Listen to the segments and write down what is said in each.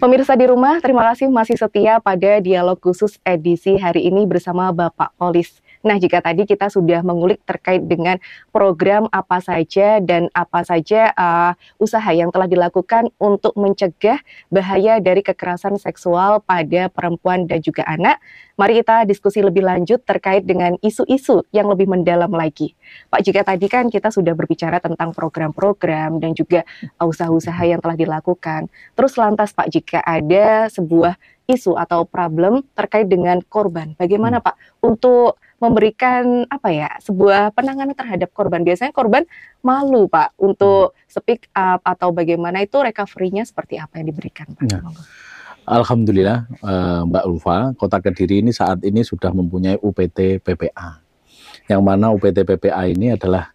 Pemirsa di rumah, terima kasih masih setia pada dialog khusus edisi hari ini bersama Bapak Polis. Nah, jika tadi kita sudah mengulik terkait dengan program apa saja dan apa saja usaha yang telah dilakukan untuk mencegah bahaya dari kekerasan seksual pada perempuan dan juga anak, mari kita diskusi lebih lanjut terkait dengan isu-isu yang lebih mendalam lagi. Pak, jika tadi kan kita sudah berbicara tentang program-program dan juga usaha-usaha yang telah dilakukan. Terus lantas Pak, jika ada sebuah isu atau problem terkait dengan korban, bagaimana Pak untuk memberikan sebuah penanganan terhadap korban? Biasanya korban malu Pak untuk speak up atau bagaimana, itu recovery-nya seperti apa yang diberikan Pak? Ya. Alhamdulillah Mbak Ulfa, Kota Kediri ini saat ini sudah mempunyai UPT PPA, yang mana UPT PPA ini adalah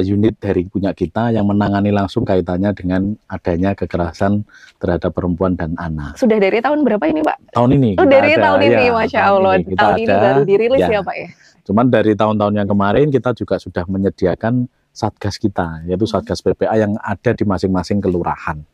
unit dari punya kita yang menangani langsung kaitannya dengan adanya kekerasan terhadap perempuan dan anak. Sudah dari tahun berapa ini Pak? Tahun ini. Oh, dari tahun ini, Masya Allah. Tahun ini baru dirilis ya Pak ya? Cuman dari tahun-tahun yang kemarin kita juga sudah menyediakan Satgas kita, yaitu Satgas PPA yang ada di masing-masing kelurahan.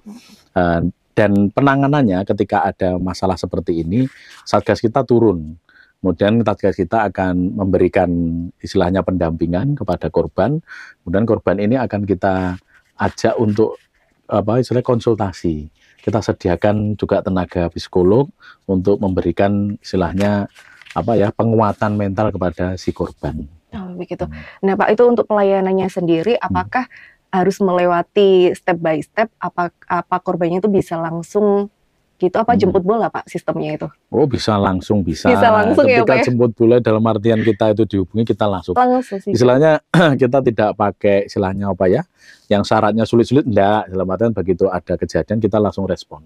Dan penanganannya ketika ada masalah seperti ini, Satgas kita turun. Kemudian Satgas kita akan memberikan istilahnya pendampingan kepada korban. Kemudian korban ini akan kita ajak untuk konsultasi. Kita sediakan juga tenaga psikolog untuk memberikan istilahnya penguatan mental kepada si korban. Oh, begitu. Nah Pak, itu untuk pelayanannya sendiri, apakah harus melewati step by step? Apa korbannya itu bisa langsung gitu, apa jemput bola Pak sistemnya itu? Oh, bisa langsung, bisa. Bisa langsung ya Pak ya? Jemput bola dalam artian kita itu dihubungi, kita langsung. Istilahnya kita tidak pakai istilahnya yang syaratnya sulit-sulit, enggak. Dalam artian begitu ada kejadian kita langsung respon.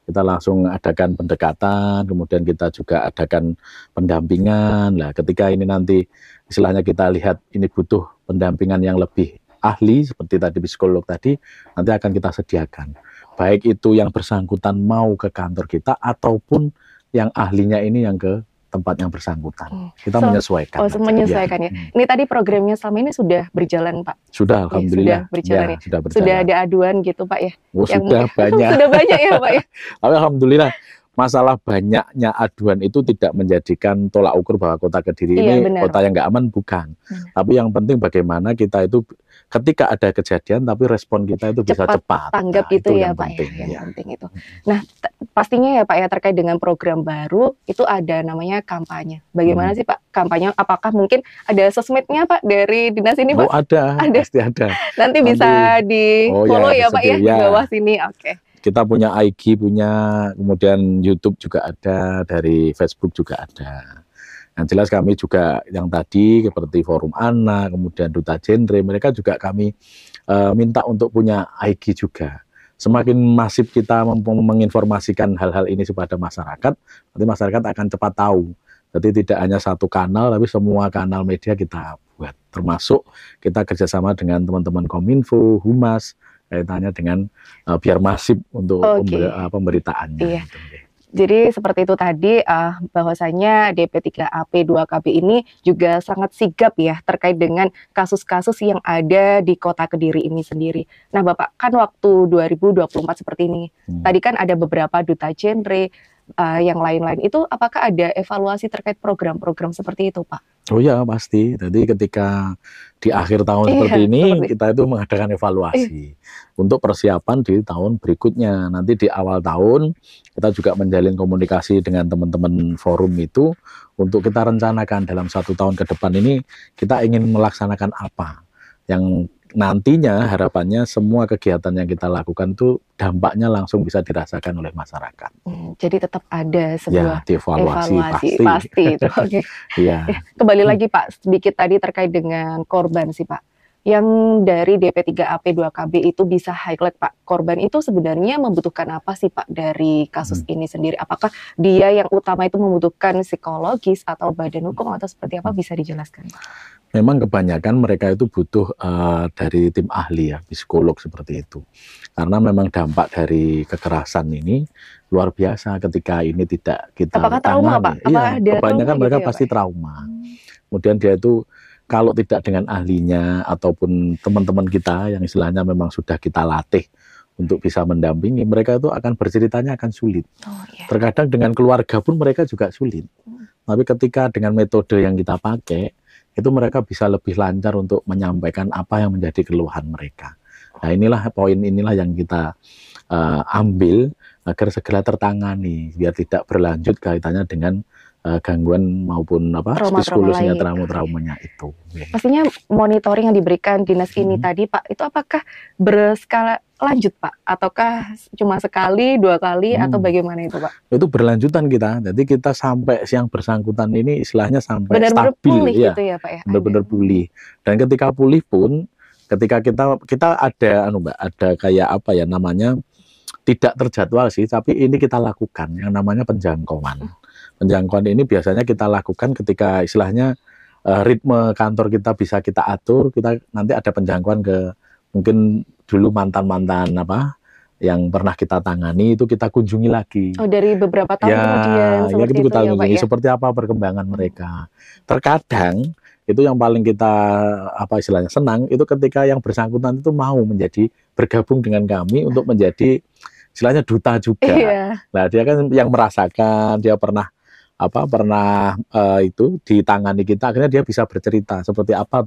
Kita langsung adakan pendekatan, kemudian kita juga adakan pendampingan. Nah, ketika ini nanti istilahnya kita lihat ini butuh pendampingan yang lebih ahli seperti tadi psikolog tadi, nanti akan kita sediakan. Baik itu yang bersangkutan mau ke kantor kita ataupun yang ahlinya ini yang ke tempat yang bersangkutan. Kita menyesuaikan. Oh, menyesuaikan ya. Ini tadi programnya selama ini sudah berjalan Pak? Sudah, alhamdulillah. Sudah berjalan ya. Sudah berjalan. Sudah ada aduan gitu Pak ya? Oh, sudah banyak. Sudah banyak ya Pak ya? Alhamdulillah. Masalah banyaknya aduan itu tidak menjadikan tolak ukur bahwa Kota Kediri ini kota yang nggak aman, bukan. Tapi yang penting bagaimana kita itu ketika ada kejadian tapi respon kita itu bisa cepat. Tanggap itu ya Pak ya, yang penting itu. Nah, pastinya ya Pak ya, terkait dengan program baru itu ada namanya kampanye. Bagaimana sih Pak kampanye? Apakah mungkin ada sosmednya Pak dari dinas ini Pak? Oh, ada. Pasti ada. Nanti bisa di follow ya Pak ya, di bawah sini. Oke. Kita punya IG, kemudian YouTube juga ada, dari Facebook juga ada. Yang jelas kami juga yang tadi seperti Forum Anak, kemudian Duta Genre, mereka juga kami minta untuk punya IG juga. Semakin masif kita menginformasikan hal-hal ini kepada masyarakat, nanti masyarakat akan cepat tahu. Jadi tidak hanya satu kanal, tapi semua kanal media kita buat. Termasuk kita kerjasama dengan teman-teman Kominfo, Humas, kaitannya dengan biar masif untuk pemberitaannya. Iya. Jadi seperti itu tadi, bahwasanya DP3AP 2KB ini juga sangat sigap ya terkait dengan kasus-kasus yang ada di Kota Kediri ini sendiri. Nah Bapak, kan waktu 2024 seperti ini, tadi kan ada beberapa duta genre, yang lain-lain itu, apakah ada evaluasi terkait program-program seperti itu Pak? Oh ya pasti, jadi ketika di akhir tahun seperti ini kita itu mengadakan evaluasi untuk persiapan di tahun berikutnya. Nanti di awal tahun kita juga menjalin komunikasi dengan teman-teman forum itu untuk kita rencanakan dalam 1 tahun ke depan ini kita ingin melaksanakan apa yang nantinya harapannya semua kegiatan yang kita lakukan itu dampaknya langsung bisa dirasakan oleh masyarakat. Jadi tetap ada sebuah evaluasi pasti itu. Oke. Kembali lagi Pak, sedikit tadi terkait dengan korban sih Pak. Yang dari DP3AP 2KB itu bisa highlight Pak, korban itu sebenarnya membutuhkan apa sih Pak dari kasus ini sendiri? Apakah dia yang utama itu membutuhkan psikologis atau badan hukum atau seperti apa, bisa dijelaskan Pak? Memang kebanyakan mereka itu butuh dari tim ahli ya, psikolog seperti itu. Karena memang dampak dari kekerasan ini luar biasa ketika ini tidak kita Apakah trauma Pak? Iya, kebanyakan mereka pasti trauma. Kemudian dia itu kalau tidak dengan ahlinya ataupun teman-teman kita yang istilahnya memang sudah kita latih untuk bisa mendampingi, mereka itu akan berceritanya akan sulit. Oh, iya. Terkadang dengan keluarga pun mereka juga sulit. Tapi ketika dengan metode yang kita pakai, itu mereka bisa lebih lancar untuk menyampaikan apa yang menjadi keluhan mereka. Nah, inilah poin inilah yang kita ambil agar segera tertangani, biar tidak berlanjut kaitannya dengan gangguan maupun psikologisnya, traumanya itu. Pastinya monitoring yang diberikan dinas ini tadi, Pak, itu apakah berskala lanjut, Pak? Ataukah cuma sekali, 2 kali, atau bagaimana itu, Pak? Itu berlanjutan kita. Jadi kita sampai yang bersangkutan ini istilahnya sampai benar-benar stabil, pulih ya, gitu ya, Pak ya? benar-benar pulih. Dan ketika pulih pun, ketika kita ada Mbak, ada kayak apa ya namanya, tidak terjadwal sih, tapi ini kita lakukan yang namanya penjangkauan. Penjangkauan ini biasanya kita lakukan ketika istilahnya ritme kantor kita bisa kita atur, kita nanti ada penjangkauan ke mungkin dulu mantan-mantan yang pernah kita tangani, itu kita kunjungi lagi. Oh, dari beberapa tahun kemudian seperti itu kita kunjungi, Pak, ya? seperti apa perkembangan mereka. Terkadang itu yang paling kita istilahnya senang itu ketika yang bersangkutan itu mau bergabung dengan kami untuk menjadi istilahnya duta juga. Nah, dia kan yang merasakan, dia pernah itu ditangani kita, akhirnya dia bisa bercerita seperti apa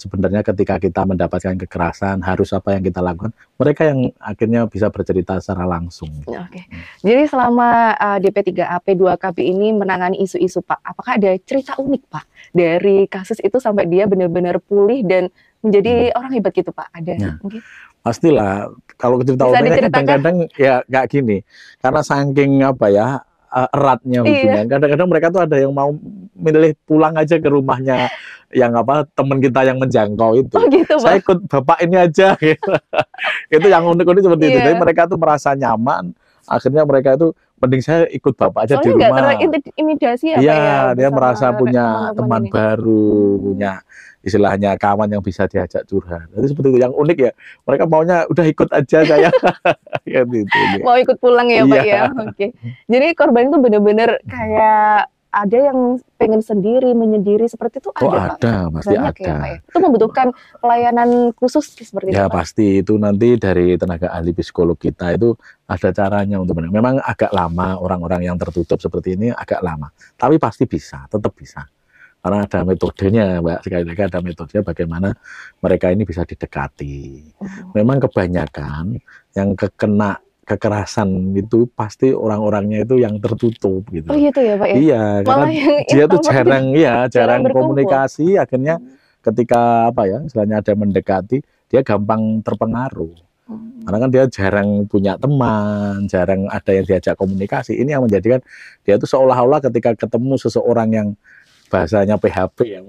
sebenarnya ketika kita mendapatkan kekerasan harus apa yang kita lakukan. Mereka yang akhirnya bisa bercerita secara langsung. Oke. Jadi selama DP3AP2KB ini menangani isu-isu, Pak, apakah ada cerita unik, Pak, dari kasus itu sampai dia benar-benar pulih dan menjadi orang hebat gitu, Pak? Ada mungkin? Pastilah, kalau cerita uniknya kadang-kadang ya kayak gini, karena saking eratnya hubungan. Kadang-kadang mereka tuh ada yang mau milih pulang aja ke rumahnya yang teman kita yang menjangkau itu. Oh, gitu, saya ikut bapak ini aja gitu. Itu yang unik-unik seperti itu. Jadi mereka tuh merasa nyaman, akhirnya mereka itu mending saya ikut bapak aja di rumah. Soalnya nggak terintimidasi ya, Pak ya? Iya, dia merasa punya teman baru, punya istilahnya kawan yang bisa diajak curhat. Jadi seperti itu. Yang unik ya, mereka maunya udah ikut aja saya. Gitu. Mau ikut pulang ya, Pak ya? Oke. Jadi korban itu benar-benar kayak ada yang pengen sendiri, menyendiri seperti itu ada, Pak? Ada, pasti ada. Ya, Pak, ya? Itu membutuhkan pelayanan khusus seperti itu, Ya, Pak? pasti itu nanti dari tenaga ahli psikolog kita itu ada caranya untuk memang agak lama, orang-orang yang tertutup seperti ini agak lama. Tapi pasti bisa, tetap bisa. Karena ada metodenya, Mbak. Sekali lagi ada metodenya bagaimana mereka ini bisa didekati. Memang kebanyakan yang kena kekerasan itu pasti orang-orangnya itu yang tertutup gitu. Oh, gitu ya, Pak ya? Iya, karena dia tuh jarang komunikasi, akhirnya ketika istilahnya ada mendekati, dia gampang terpengaruh. Karena kan dia jarang punya teman, jarang ada yang diajak komunikasi. Ini yang menjadikan dia itu seolah-olah ketika ketemu seseorang yang bahasanya PHP yang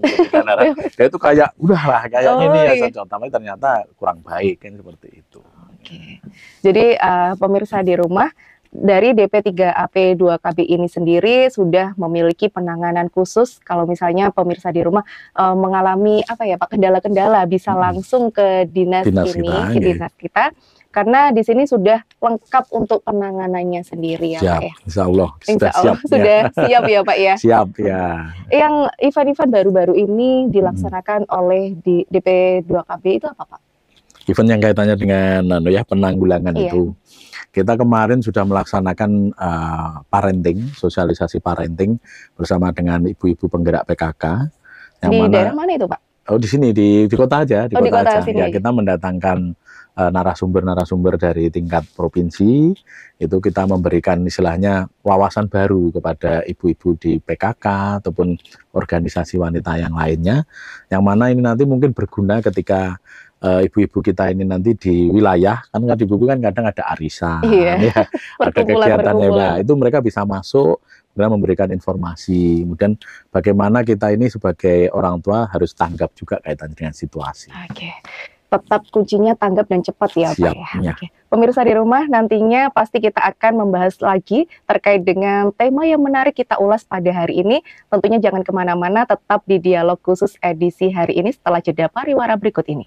dia itu kayak udahlah kayaknya ini ya cocok, tapi ternyata kurang baik kan seperti itu. Oke. Jadi pemirsa di rumah, dari DP3AP2KB ini sendiri sudah memiliki penanganan khusus kalau misalnya pemirsa di rumah mengalami Pak, kendala-kendala bisa langsung ke dinas dinas kita. Karena di sini sudah lengkap untuk penanganannya sendiri ya, siap, Pak ya. Insya Allah sudah siap ya, Pak ya. Siap ya. Yang event-event baru-baru ini dilaksanakan oleh di DP2KB itu apa, Pak? Event yang kaitannya dengan penanggulangan itu. Kita kemarin sudah melaksanakan parenting, sosialisasi parenting bersama dengan ibu-ibu penggerak PKK. Yang daerah mana itu, Pak? Oh, di sini di kota aja, di kota aja. Sini. Ya, kita mendatangkan narasumber-narasumber dari tingkat provinsi. Itu kita memberikan istilahnya wawasan baru kepada ibu-ibu di PKK ataupun organisasi wanita yang lainnya, yang mana ini nanti mungkin berguna ketika ibu-ibu kita ini nanti di wilayah, kan di buku kan kadang ada arisan, ada kegiatan itu mereka bisa masuk, kemudian memberikan informasi, kemudian bagaimana kita ini sebagai orang tua harus tanggap juga kaitan dengan situasi. Oke. Tetap kuncinya tanggap dan cepat ya, Siap, Pak ya. Oke. Pemirsa di rumah, nantinya pasti kita akan membahas lagi terkait dengan tema yang menarik kita ulas pada hari ini. Tentunya jangan kemana-mana, tetap di Dialog Khusus edisi hari ini setelah jeda pariwara berikut ini.